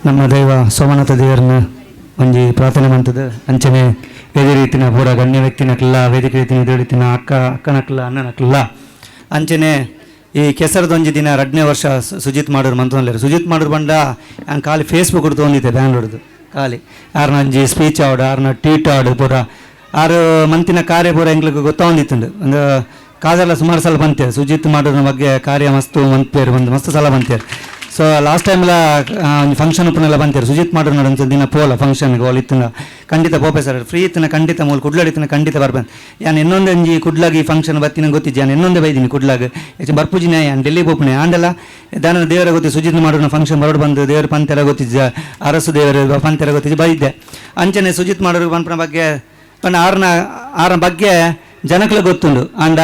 ನಮ್ಮ ದೈವ ಸೋಮನಾಥ ದೇವರನ್ನ ಒಂಜಿ ಪ್ರಾರ್ಥನೆ ಮಾಡ್ತದೆ ಅಂಚನೆ ವೇದಿ ರೀತಿನ ಪೂರ ಗಣ್ಯ ವ್ಯಕ್ತಿನಕ್ಲ ವೇದಿಕೆ ರೀತಿನ ಇದೇ ರೀತಿನ ಅಕ್ಕನಕ್ಲ ಅಣ್ಣನಕ್ಲ ಅಂಚನೆ ಈ ಕೆಸರದೊಂಜಿ ದಿನ 2ನೇ ವರ್ಷ ಸುಜಿತ್ ಮಾಡೋರು ಮಂತ್ರಲ್ಲಿ ಸುಜಿತ್ ಮಾಡೋರು ಬಂಡ ನಾನು ಖಾಲಿ ಫೇಸ್ಬುಕ್ ಕೊಡ್ತು ಹೊಂದಿದ್ದೆ ಬ್ಯಾಂಗ್ಳೂರ್ದು ಖಾಲಿ ಯಾರನ್ನ ಒಂಜಿ ಸ್ಪೀಚ್ ಆಡು ಯಾರನ್ನ ಟ್ವೀಟ್ ಆಡು ಪೂರ ಆರು ಮಂತಿನ ಕಾರ್ಯ ಪೂರ ಎಂಗ್ಲಿಗೆ ಗೊತ್ತಾಗೊಂದಿತ್ತುಂಡು ಒಂದು ಕಾದೆಲ್ಲ ಸುಮಾರು ಸಲ ಬಂತೇವೆ ಸುಜಿತ್ ಮಾಡೋದ್ರ ಬಗ್ಗೆ ಕಾರ್ಯ ಮಸ್ತು ಮಂತೇರು ಬಂದು ಮಸ್ತ್ ಸಲ ಬಂತೇರು ಸೊ ಲಾಸ್ಟ್ ಟೈಮ್ಲ ಒಂದು ಫಂಕ್ಷನ್ ಉಪ್ಪನೆಲ್ಲ ಬಂತೇರು ಸುಜಿತ್ ಮಾಡೋರು ನೋಡಂತ ದಿನ ಪೋಲ ಫಂಕ್ಷನ್ಗೆ ಅವಳು ಇತ್ತಿನ ಖಂಡಿತ ಪೋಪೆ ಸರ್ ಫ್ರೀ ಇತ್ತಿನ ಖಂಡಿತ ಮೂಲ ಕುಡ್ಲಾಡಿತ್ತಿನ ಖಂಡಿತ ಬರ್ಬಂದು ನಾನು ಇನ್ನೊಂದು ಒಂಜಿ ಕುಡ್ಲಾಗಿ ಫಂಕ್ಷನ್ ಬರ್ತೀನಿ ಗೊತ್ತಿದ್ದೆ ನಾನು ಇನ್ನೊಂದೇ ಬೈದೀನಿ ಕುಡ್ಲಾಗ ಹೆಚ್ಚು ಬರ್ಪುಜಿನೇ ನಾನು ಡೆಲ್ಲಿ ಪೋಪನೆ ಆಂಡೆಲ್ಲ ದಾನ ದೇವರ ಗೊತ್ತಿ ಸುಜಿತ್ ಮಾಡೋಣ ಫಂಕ್ಷನ್ ಬರೋಡು ಬಂದು ದೇವ್ರ ಪಂತೆರ ಗೊತ್ತಿದ್ದ ಅರಸು ದೇವರು ಪಂತೆರ ಗೊತ್ತಿದ್ದ ಬೈದ್ದೆ ಅಂಚನೆ ಸುಜಿತ್ ಮಾಡೋರು ಪಂಪನ ಬಗ್ಗೆ ಪಂಡ ಆರ ಬಗ್ಗೆ ಜನಕ್ಲ ಗೊತ್ತುಂಡು ಅಂಡ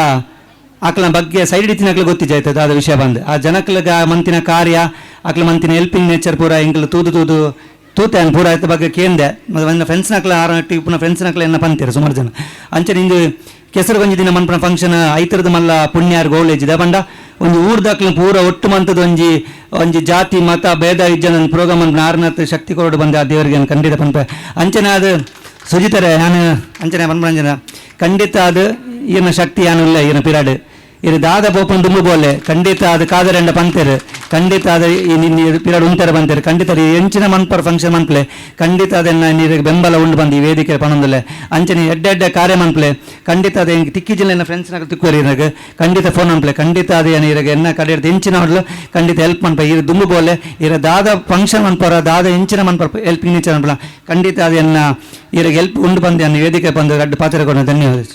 ಆಕಲ ಬಗ್ಗೆ ಸೈಡ್ ಇತ್ತಿನಕ್ಲ ಗೊತ್ತಿದ್ದಾಯ್ತದ ಅದ ವಿಷಯ ಬಂದು ಆ ಜನಕ್ಲಗ ಮಂತಿನ ಕಾರ್ಯ ಆಕಲ ಮಂತಿನ ಹೆಲ್ಪಿಂಗ್ ನೇಚರ್ ಪೂರ ಇಂಕಲ್ ತೂತೆ ಪೂರ ಆಯ್ತ ಬಗ್ಗೆ ಕೇಂದೆ ಒಂದು ಫ್ರೆಂಡ್ಸ್ನಕ್ಲ ಟಿಪ್ಪುನ ಫ್ರೆಂಡ್ಸ್ನಕ್ಲ ಎನ್ನ ಪಂತೀರ ಸುಮಾರು ಜನ ಅಂಚನೆ ಇಂದು ಕೆಸರು ಗೊಂಜಿ ದಿನ ಮನ್ಪನ ಫಂಕ್ಷನ್ ಐತರದ ಮಲ್ಲ ಪುಣ್ಯಾರ್ ಗೋಳೇಜಿದ ಬಂಡ ಒಂದು ಊರ್ದಾಕ್ಲ ಪೂರ ಒಟ್ಟು ಮಂತದ ಒಂಜಿ ಜಾತಿ ಮತ ಭೇದ ಇಜ್ಜನ ಪ್ರೋಗ್ರಾಮ್ ಅಂತ ಆರ್ನತ್ ಶಕ್ತಿ ಕೊರಡು ಬಂದ ಆ ದೇವರಿಗೆ ಖಂಡಿತ ಪಂಪೆ ಅಂಚನೆ ಅದು ಸುಜಿತರೆ ನಾನು ಅಂಚನೆ ಪನ್ಪಂಜನ ಖಂಡಿತ ಅದು ಈನ ಶಕ್ತಿ ಏನು ಇಲ್ಲ ಈನ ಪಿರಾಡ್ ಇದು ದಾದ ಪೋಪನ್ ದುಂಬು ಬೋಲೆ ಖಂಡಿತ ಅದು ಕಾದರೆಂಡ ಪಂತೇರು ಖಂಡಿತ ಅದು ಪಿರಾಡ್ ಉಂತಾರೆ ಬಂತೇರು ಖಂಡಿತ ಎಂಚಿನ ಮನ್ಪರ್ ಫಂಕ್ಷನ್ ಮನ್ಪ್ಲೆ ಖಂಡಿತ ಅದನ್ನ ನೀರಿಗೆ ಬೆಂಬಲ ಉಂಡು ಬಂದು ಈ ವೇದಿಕೆ ಪಣಂದಲೆ ಅಂಚನೆ ಎಡ್ಡೆ ಕಾರ್ಯ ಮನ್ಪ್ಲೆ ಖಂಡಿತ ಅದು ಹೆಂಗೆ ತಿಕ್ಕಿ ಜಿಲ್ಲೆನ ಫ್ರೆಂಡ್ಸ್ನಾಗ ತಿಕ್ಕುವರಿ ಇರಾಗ ಖಂಡಿತ ಫೋನ್ ಅನ್ಪ್ಲೆ ಖಂಡಿತ ಅದು ಏನು ಇರಾಗ ಎನ್ನ ಕಡೆ ಎಂಚಿನ ಹೊಡ್ಲು ಖಂಡಿತ ಹೆಲ್ಪ್ ಮನ್ಪ ಇದು ದುಂಬು ಬೋಲೆ ಇರ ದಾದ ಫಂಕ್ಷನ್ ಮನ್ಪರ ದಾದ ಎಂಚಿನ ಮನ್ಪರ ಹೆಲ್ಪಿಂಗ್ ನೇಚರ್ ಅನ್ಪಲ ಖಂಡಿತ ಅದು ಎನ್ನ ಇರಾಗ ಹೆಲ್ಪ್ ಉಂಡು ಬಂದು ಅನ್ನ ವೇದಿಕೆ ಬಂದು ಅಡ್ಡು ಪಾತ್ರ ಕೊಡ ಧನ್ಯವಾದ.